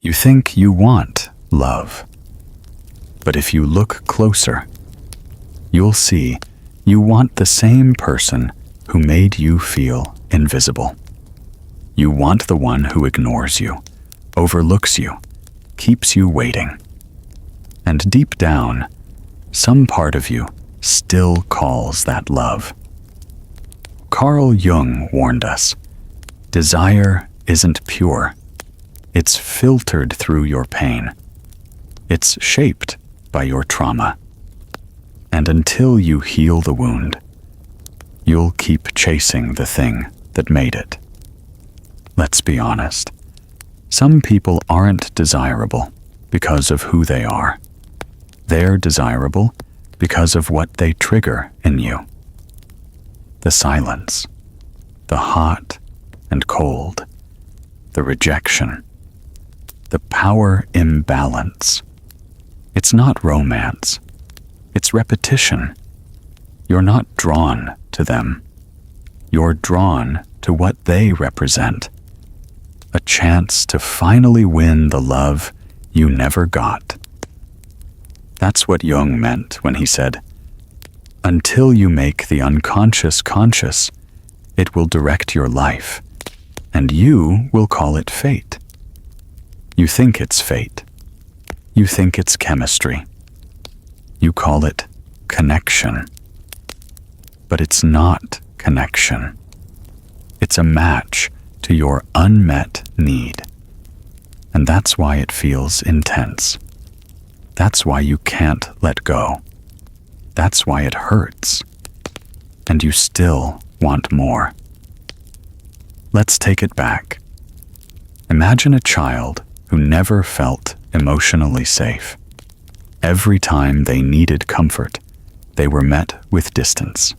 You think you want love. But if you look closer, you'll see you want the same person who made you feel invisible. You want the one who ignores you, overlooks you, keeps you waiting. And deep down, some part of you still calls that love. Carl Jung warned us, desire isn't pure. It's filtered through your pain. It's shaped by your trauma. And until you heal the wound, you'll keep chasing the thing that made it. Let's be honest. Some people aren't desirable because of who they are. They're desirable because of what they trigger in you. The silence, the hot and cold, the rejection, the power imbalance. It's not romance. It's repetition. You're not drawn to them. You're drawn to what they represent. A chance to finally win the love you never got. That's what Jung meant when he said, until you make the unconscious conscious, it will direct your life, and you will call it fate. You think it's fate. You think it's chemistry. You call it connection. But it's not connection. It's a match to your unmet need. And that's why it feels intense. That's why you can't let go. That's why it hurts. And you still want more. Let's take it back. Imagine a child who never felt emotionally safe. Every time they needed comfort, they were met with distance.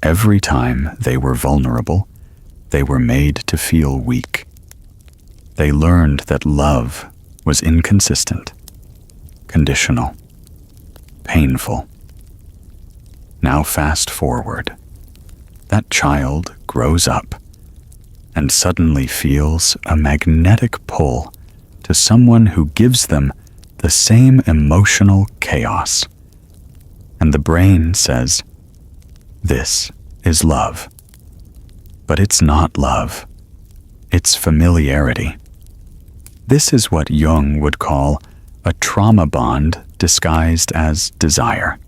Every time they were vulnerable, they were made to feel weak. They learned that love was inconsistent, conditional, painful. Now fast forward. That child grows up and suddenly feels a magnetic pull to someone who gives them the same emotional chaos. And the brain says, this is love. But it's not love. It's familiarity. This is what Jung would call a trauma bond disguised as desire.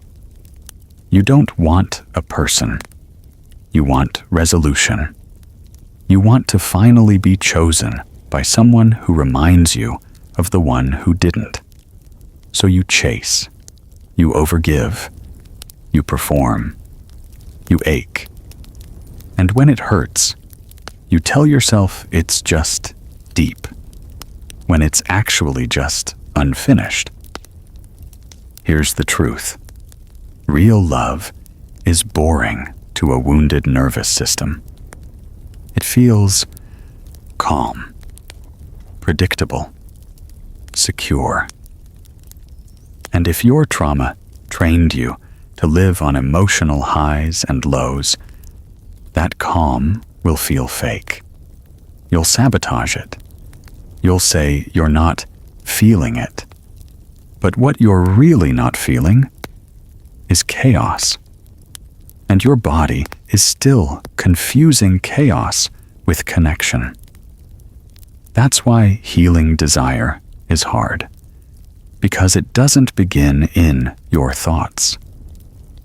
You don't want a person. You want resolution. You want to finally be chosen by someone who reminds you of the one who didn't. So you chase. You overgive. You perform. You ache. And when it hurts, you tell yourself it's just deep, when it's actually just unfinished. Here's the truth. Real love is boring to a wounded nervous system. It feels calm, predictable, secure. And if your trauma trained you to live on emotional highs and lows, that calm will feel fake. You'll sabotage it. You'll say you're not feeling it. But what you're really not feeling is chaos. And your body is still confusing chaos with connection. That's why healing desire is hard. Because it doesn't begin in your thoughts.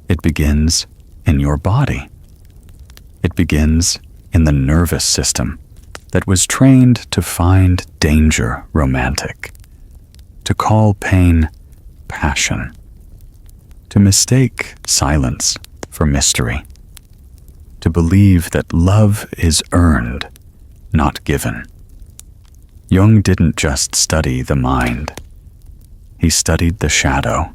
It begins in your body. It begins in the nervous system that was trained to find danger romantic, to call pain passion, to mistake silence for mystery, to believe that love is earned, not given. Jung didn't just study the mind. He studied the shadow,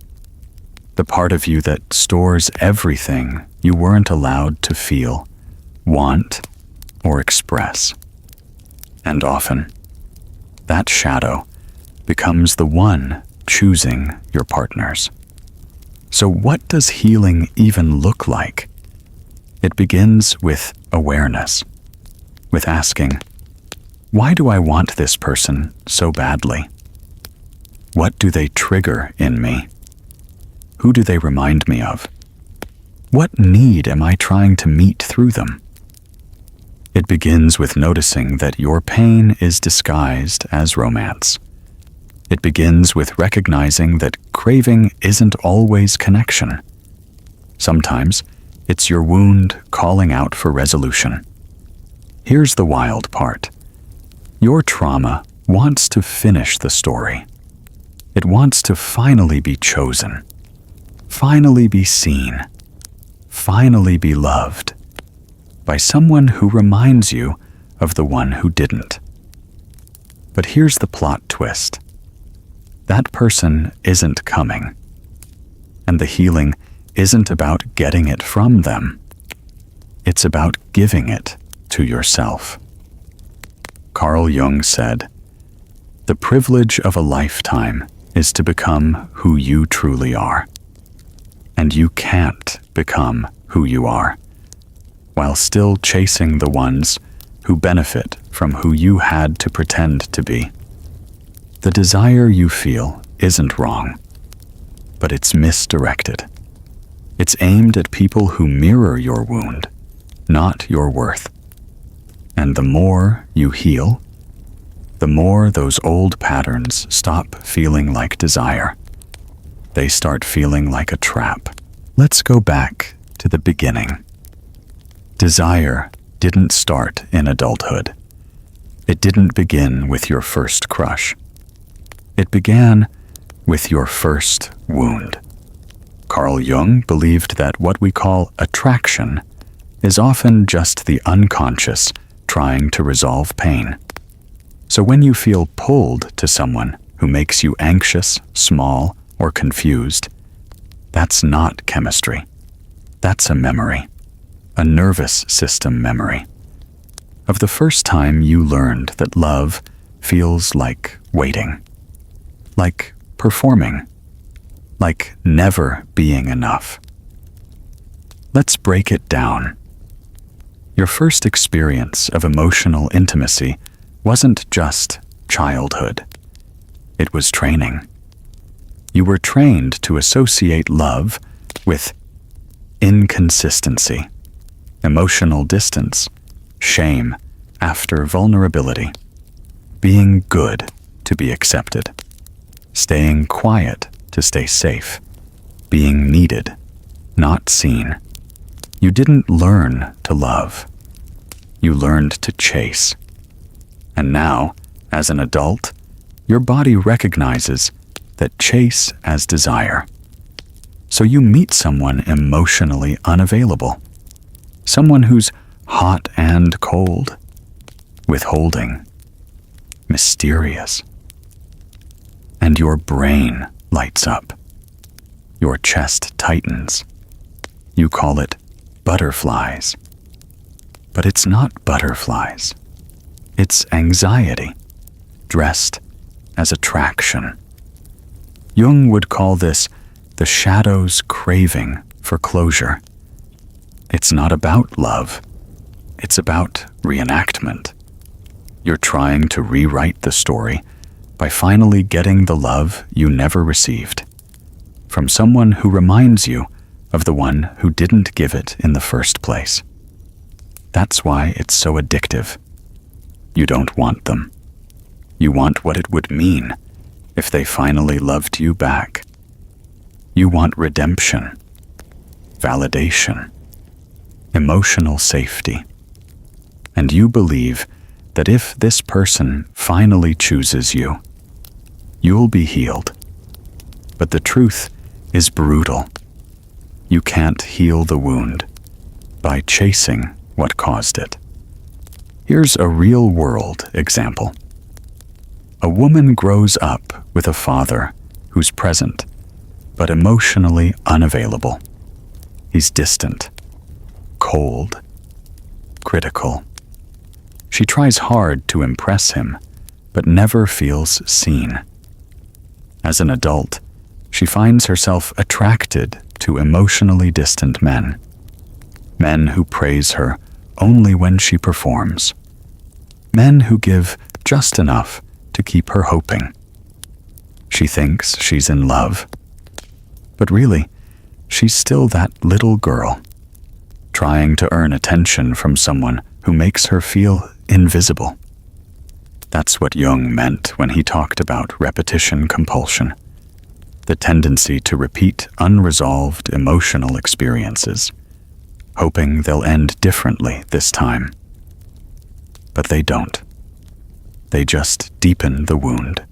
the part of you that stores everything you weren't allowed to feel, want, or express. And often, that shadow becomes the one choosing your partners. So what does healing even look like? It begins with awareness, with asking, why do I want this person so badly? What do they trigger in me? Who do they remind me of? What need am I trying to meet through them? It begins with noticing that your pain is disguised as romance. It begins with recognizing that craving isn't always connection. Sometimes it's your wound calling out for resolution. Here's the wild part. Your trauma wants to finish the story. It wants to finally be chosen, finally be seen, finally be loved by someone who reminds you of the one who didn't. But here's the plot twist. That person isn't coming, and the healing isn't about getting it from them. It's about giving it to yourself. Carl Jung said, "The privilege of a lifetime is to become who you truly are. And you can't become who you are while still chasing the ones who benefit from who you had to pretend to be. The desire you feel isn't wrong, but it's misdirected. It's aimed at people who mirror your wound, not your worth. And the more you heal, the more those old patterns stop feeling like desire. They start feeling like a trap." Let's go back to the beginning. Desire didn't start in adulthood. It didn't begin with your first crush. It began with your first wound. Carl Jung believed that what we call attraction is often just the unconscious trying to resolve pain. So when you feel pulled to someone who makes you anxious, small, or confused, that's not chemistry. That's a memory, a nervous system memory, of the first time you learned that love feels like waiting, like performing, like never being enough. Let's break it down. Your first experience of emotional intimacy wasn't just childhood. It was training. You were trained to associate love with inconsistency, emotional distance, shame after vulnerability, being good to be accepted, staying quiet to stay safe, being needed, not seen. You didn't learn to love. You learned to chase. And now, as an adult, your body recognizes that chase as desire. So you meet someone emotionally unavailable, someone who's hot and cold, withholding, mysterious. And your brain lights up. Your chest tightens. You call it butterflies. But it's not butterflies. It's anxiety, dressed as attraction. Jung would call this the shadow's craving for closure. It's not about love. It's about reenactment. You're trying to rewrite the story by finally getting the love you never received from someone who reminds you of the one who didn't give it in the first place. That's why it's so addictive. You don't want them. You want what it would mean if they finally loved you back. You want redemption, validation, emotional safety. And you believe that if this person finally chooses you, you'll be healed. But the truth is brutal. You can't heal the wound by chasing what caused it. Here's a real-world example. A woman grows up with a father who's present, but emotionally unavailable. He's distant, cold, critical. She tries hard to impress him, but never feels seen. As an adult, she finds herself attracted to emotionally distant men. Men who praise her only when she performs. Men who give just enough to keep her hoping. She thinks she's in love. But really, she's still that little girl, trying to earn attention from someone who makes her feel invisible. That's what Jung meant when he talked about repetition compulsion, the tendency to repeat unresolved emotional experiences, hoping they'll end differently this time. But they don't. They just deepen the wound.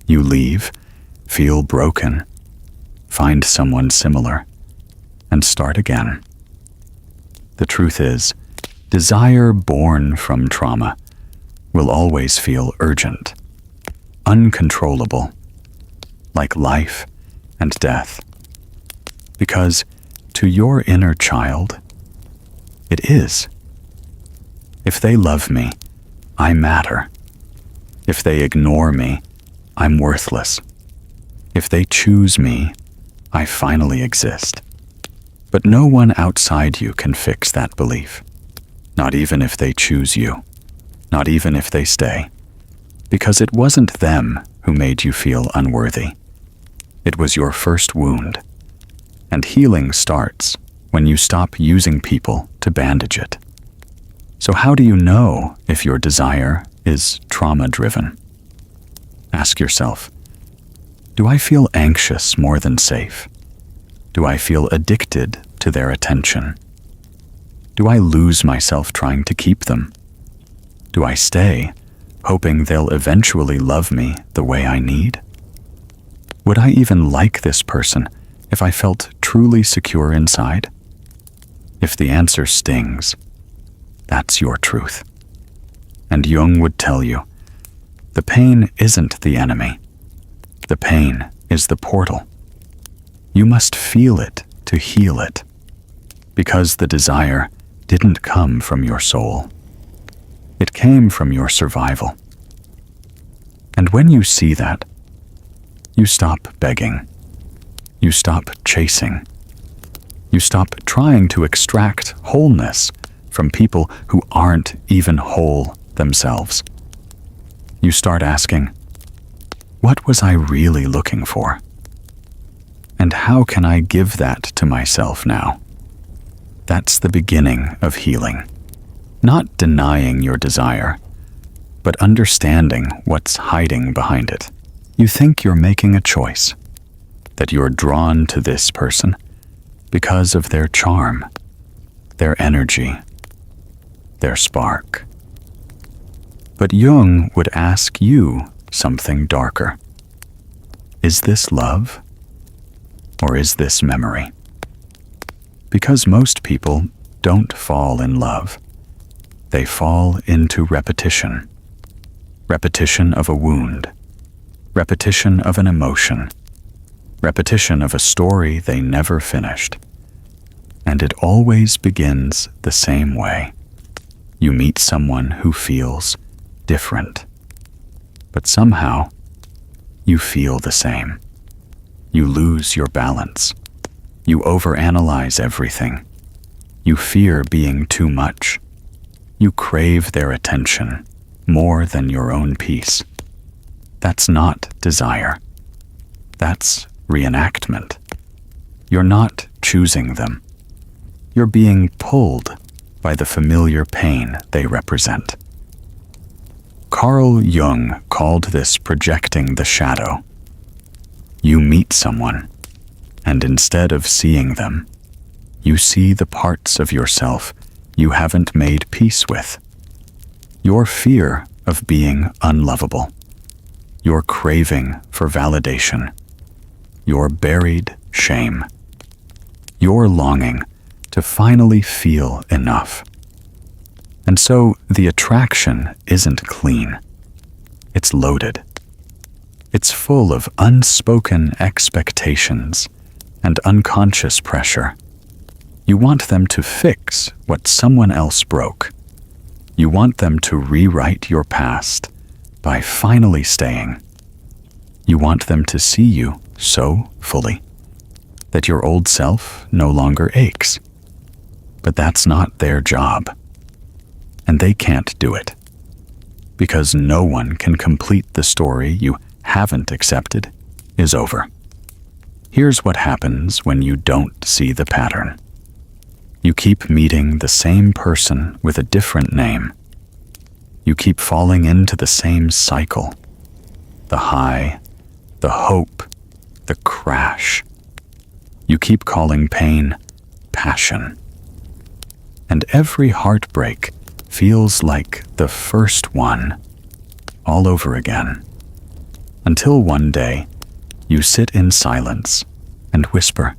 You leave, feel broken, find someone similar, and start again. The truth is, desire born from trauma will always feel urgent, uncontrollable, like life and death. Because to your inner child, it is. If they love me, I matter. If they ignore me, I'm worthless. If they choose me, I finally exist. But no one outside you can fix that belief. Not even if they choose you. Not even if they stay. Because it wasn't them who made you feel unworthy. It was your first wound. And healing starts when you stop using people to bandage it. So how do you know if your desire is trauma-driven? Ask yourself, do I feel anxious more than safe? Do I feel addicted to their attention? Do I lose myself trying to keep them? Do I stay, hoping they'll eventually love me the way I need? Would I even like this person if I felt truly secure inside? If the answer stings, that's your truth. And Jung would tell you, the pain isn't the enemy. The pain is the portal. You must feel it to heal it, because the desire didn't come from your soul. It came from your survival. And when you see that, you stop begging. You stop chasing. You stop trying to extract wholeness from people who aren't even whole themselves. You start asking, what was I really looking for? And how can I give that to myself now? That's the beginning of healing. Not denying your desire, but understanding what's hiding behind it. You think you're making a choice, that you're drawn to this person because of their charm, their energy, their spark. But Jung would ask you something darker. Is this love? Or is this memory? Because most people don't fall in love. They fall into repetition. Repetition of a wound. Repetition of an emotion. Repetition of a story they never finished. And it always begins the same way. You meet someone who feels different. But somehow, you feel the same. You lose your balance. You overanalyze everything. You fear being too much. You crave their attention more than your own peace. That's not desire. That's reenactment. You're not choosing them. You're being pulled by the familiar pain they represent. Carl Jung called this projecting the shadow. You meet someone, and instead of seeing them, you see the parts of yourself you haven't made peace with. Your fear of being unlovable. Your craving for validation. Your buried shame. Your longing to finally feel enough. And so the attraction isn't clean. It's loaded. It's full of unspoken expectations and unconscious pressure. You want them to fix what someone else broke. You want them to rewrite your past by finally staying. You want them to see you so fully that your old self no longer aches. But that's not their job. And they can't do it. Because no one can complete the story you haven't accepted is over. Here's what happens when you don't see the pattern. You keep meeting the same person with a different name. You keep falling into the same cycle. The high, the hope, the crash. You keep calling pain passion. And every heartbreak feels like the first one all over again. Until one day, you sit in silence and whisper,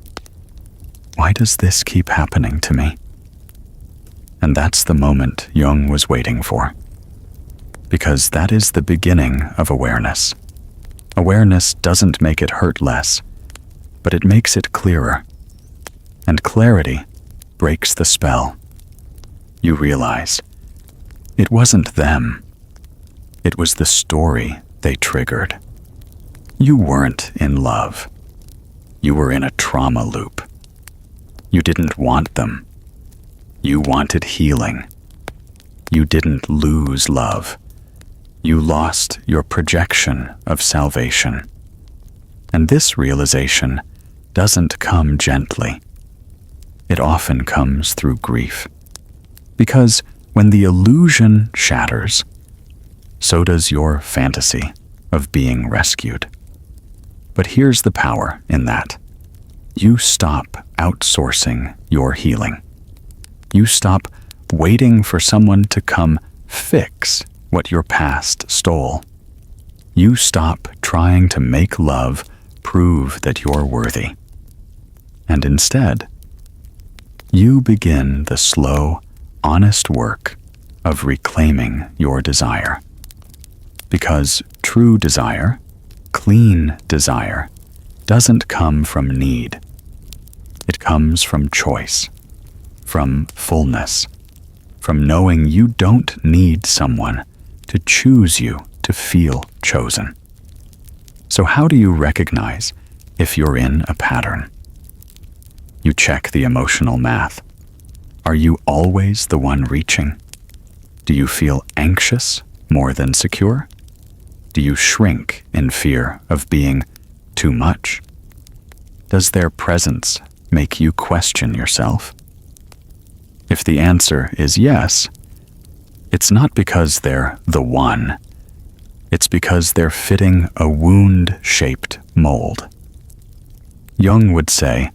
"Why does this keep happening to me?" And that's the moment Jung was waiting for. Because that is the beginning of awareness. Awareness doesn't make it hurt less, but it makes it clearer. And clarity breaks the spell. You realize it wasn't them. It was the story they triggered. You weren't in love. You were in a trauma loop. You didn't want them. You wanted healing. You didn't lose love. You lost your projection of salvation. And this realization doesn't come gently. It often comes through grief. Because when the illusion shatters, so does your fantasy of being rescued. But here's the power in that. You stop outsourcing your healing. You stop waiting for someone to come fix what your past stole. You stop trying to make love prove that you're worthy. And instead, you begin the slow, honest work of reclaiming your desire. Because true desire, clean desire, doesn't come from need. It comes from choice, from fullness, from knowing you don't need someone to choose you to feel chosen. So how do you recognize if you're in a pattern? You check the emotional math. Are you always the one reaching? Do you feel anxious more than secure? Do you shrink in fear of being too much? Does their presence make you question yourself? If the answer is yes, it's not because they're the one. It's because they're fitting a wound-shaped mold. Jung would say,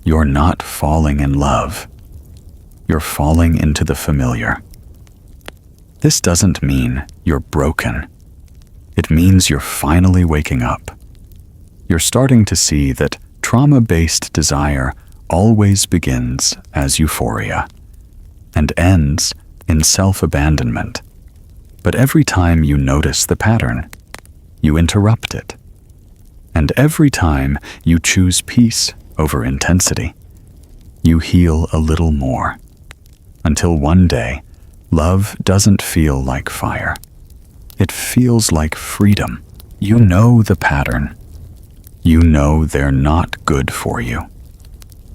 "You're not falling in love. You're falling into the familiar." This doesn't mean you're broken. It means you're finally waking up. You're starting to see that trauma-based desire always begins as euphoria and ends in self-abandonment. But every time you notice the pattern, you interrupt it. And every time you choose peace over intensity, you heal a little more. Until one day, love doesn't feel like fire. It feels like freedom. You know the pattern. You know they're not good for you.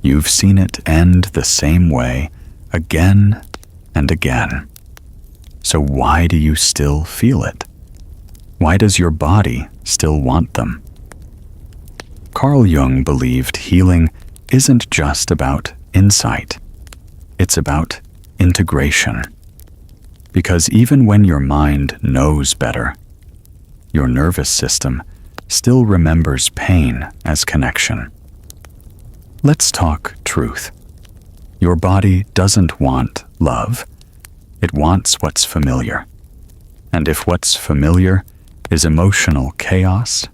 You've seen it end the same way again and again. So why do you still feel it? Why does your body still want them? Carl Jung believed healing isn't just about insight. It's about integration. Because even when your mind knows better, your nervous system still remembers pain as connection. Let's talk truth. Your body doesn't want love. It wants what's familiar. And if what's familiar is emotional chaos,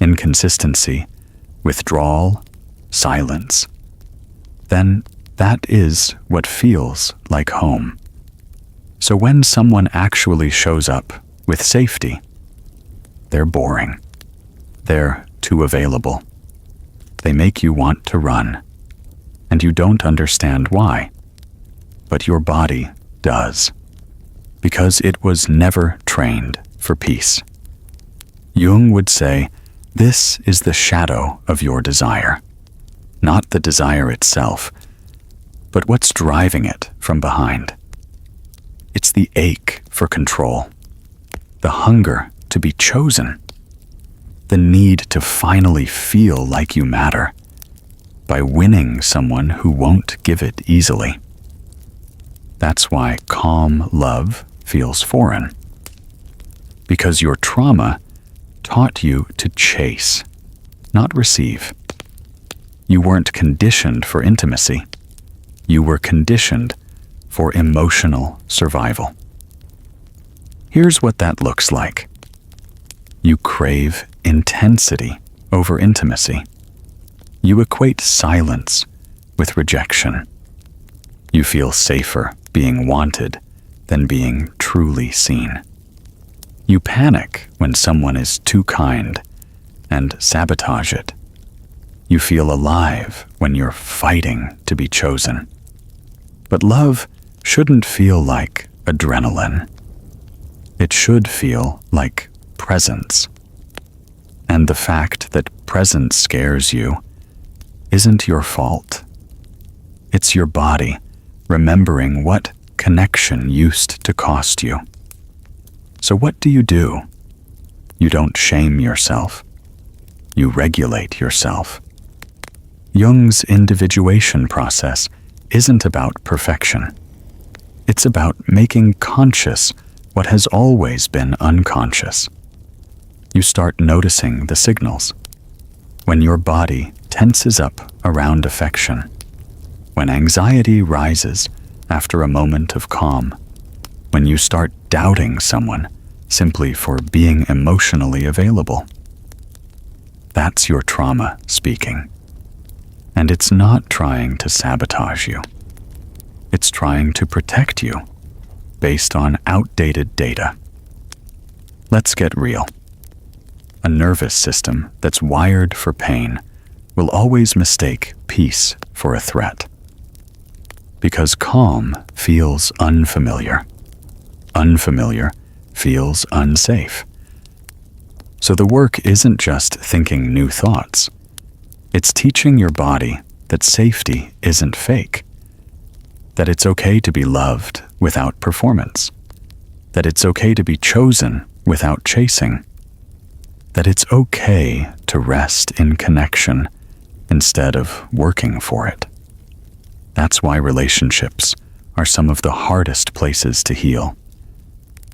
inconsistency, withdrawal, silence, then that is what feels like home. So when someone actually shows up with safety, they're boring. They're too available. They make you want to run. And you don't understand why. But your body does. Because it was never trained for peace. Jung would say, this is the shadow of your desire. Not the desire itself, but what's driving it from behind. It's the ache for control, the hunger to be chosen, the need to finally feel like you matter, by winning someone who won't give it easily. That's why calm love feels foreign. Because your trauma taught you to chase, not receive. You weren't conditioned for intimacy. You were conditioned for emotional survival. Here's what that looks like. You crave intensity over intimacy. You equate silence with rejection. You feel safer being wanted than being truly seen. You panic when someone is too kind and sabotage it. You feel alive when you're fighting to be chosen. But love shouldn't feel like adrenaline. It should feel like presence. And the fact that presence scares you isn't your fault. It's your body remembering what connection used to cost you. So what do? You don't shame yourself. You regulate yourself. Jung's individuation process isn't about perfection. It's about making conscious what has always been unconscious. You start noticing the signals. When your body tenses up around affection. When anxiety rises after a moment of calm. When you start doubting someone simply for being emotionally available. That's your trauma speaking. And it's not trying to sabotage you. It's trying to protect you based on outdated data. Let's get real. A nervous system that's wired for pain will always mistake peace for a threat. Because calm feels unfamiliar. Unfamiliar feels unsafe. So the work isn't just thinking new thoughts. It's teaching your body that safety isn't fake. That it's okay to be loved without performance. That it's okay to be chosen without chasing. That it's okay to rest in connection instead of working for it. That's why relationships are some of the hardest places to heal.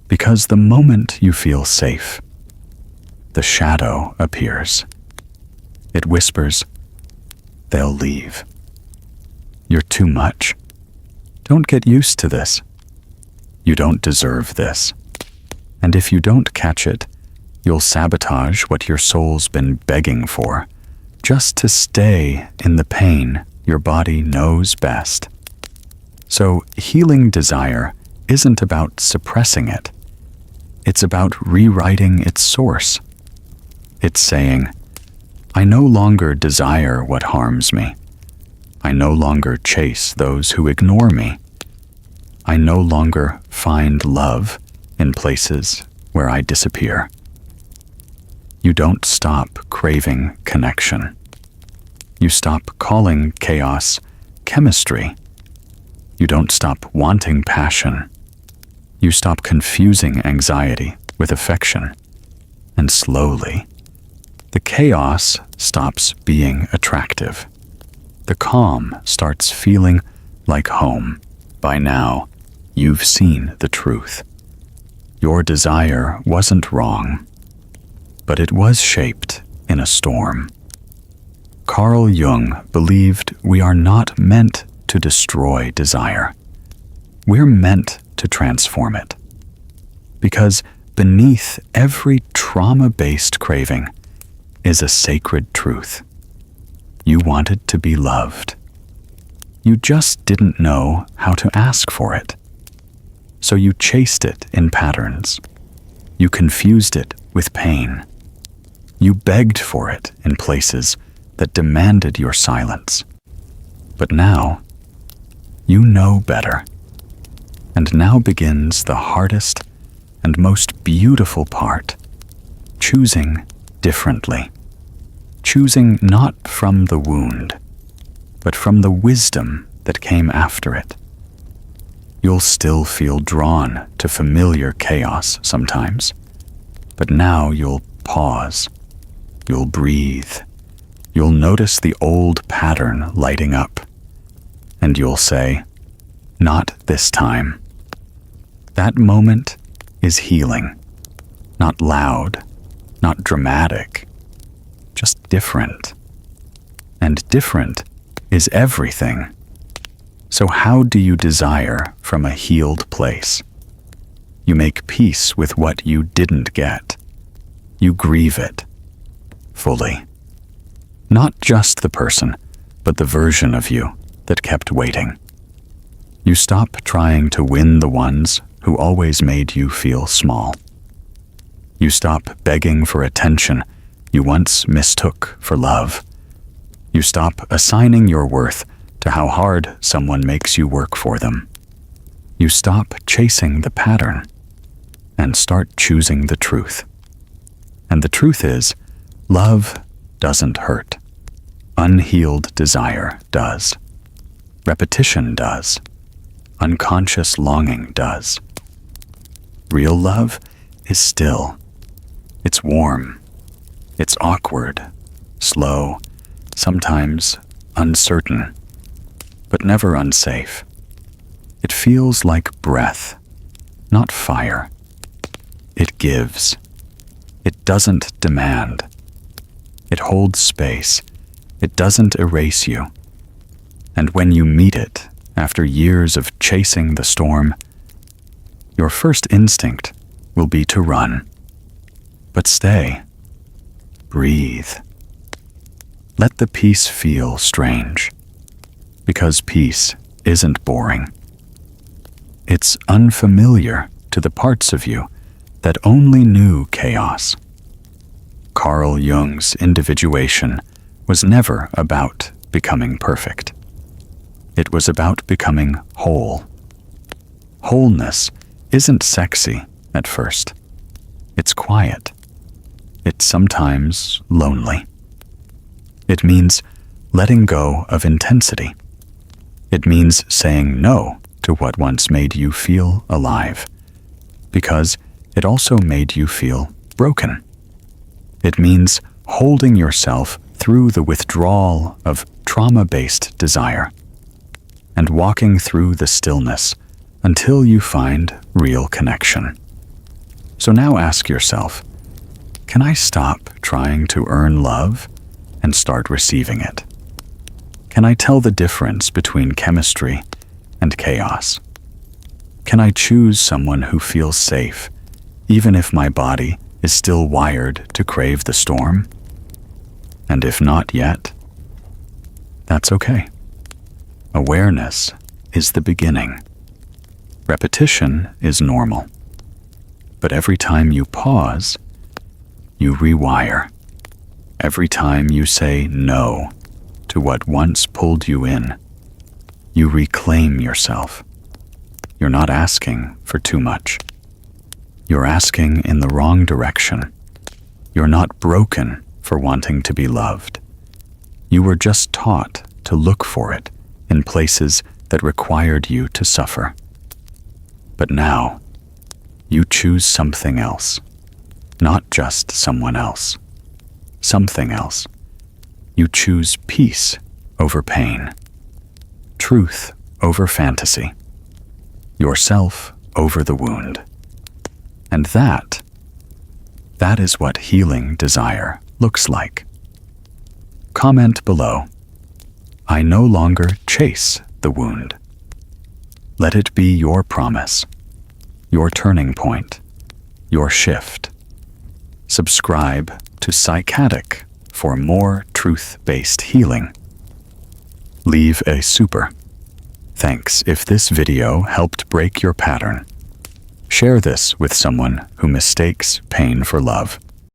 Because the moment you feel safe, the shadow appears. It whispers, "They'll leave. You're too much. Don't get used to this. You don't deserve this." And if you don't catch it, you'll sabotage what your soul's been begging for, just to stay in the pain your body knows best. So healing desire isn't about suppressing it. It's about rewriting its source. It's saying, I no longer desire what harms me. I no longer chase those who ignore me. I no longer find love in places where I disappear. You don't stop craving connection. You stop calling chaos chemistry. You don't stop wanting passion. You stop confusing anxiety with affection. And slowly, the chaos stops being attractive. The calm starts feeling like home. By now, you've seen the truth. Your desire wasn't wrong, but it was shaped in a storm. Carl Jung believed we are not meant to destroy desire. We're meant to transform it. Because beneath every trauma-based craving is a sacred truth. You wanted to be loved. You just didn't know how to ask for it. So you chased it in patterns. You confused it with pain. You begged for it in places that demanded your silence. But now, you know better. And now begins the hardest and most beautiful part, choosing differently. Choosing not from the wound, but from the wisdom that came after it. You'll still feel drawn to familiar chaos sometimes, but now you'll pause. you'll breathe. You'll notice the old pattern lighting up. And you'll say, "Not this time." That moment is healing. Not loud, not dramatic, just different. And different is everything. So how do you desire from a healed place? You make peace with what you didn't get. You grieve it fully. Not just the person, but the version of you that kept waiting. You stop trying to win the ones who always made you feel small. You stop begging for attention you once mistook for love. You stop assigning your worth to how hard someone makes you work for them. You stop chasing the pattern and start choosing the truth. And the truth is, love doesn't hurt. Unhealed desire does. Repetition does. Unconscious longing does. Real love is still. It's warm. It's awkward, slow, sometimes uncertain, but never unsafe. It feels like breath, not fire. It gives. It doesn't demand. It holds space. It doesn't erase you. And when you meet it, after years of chasing the storm, your first instinct will be to run. But stay. Breathe. Let the peace feel strange, because peace isn't boring. It's unfamiliar to the parts of you that only knew chaos. Carl Jung's individuation was never about becoming perfect. It was about becoming whole. Wholeness isn't sexy at first. It's quiet. It's sometimes lonely. It means letting go of intensity. It means saying no to what once made you feel alive, because it also made you feel broken. It means holding yourself through the withdrawal of trauma-based desire and walking through the stillness until you find real connection. So now ask yourself, can I stop trying to earn love and start receiving it? Can I tell the difference between chemistry and chaos? Can I choose someone who feels safe, even if my body is still wired to crave the storm? And if not yet, that's okay. Awareness is the beginning. Repetition is normal. But every time you pause, you rewire. Every time you say no to what once pulled you in, you reclaim yourself. You're not asking for too much. You're asking in the wrong direction. You're not broken for wanting to be loved. You were just taught to look for it in places that required you to suffer. But now, you choose something else, not just someone else. Something else. You choose peace over pain, truth over fantasy, yourself over the wound. And that is what healing desire looks like. Comment below, I no longer chase the wound. Let it be your promise, your turning point, your shift. Subscribe to Psychatic for more truth-based healing. Leave a super thanks if this video helped break your pattern. Share this with someone who mistakes pain for love.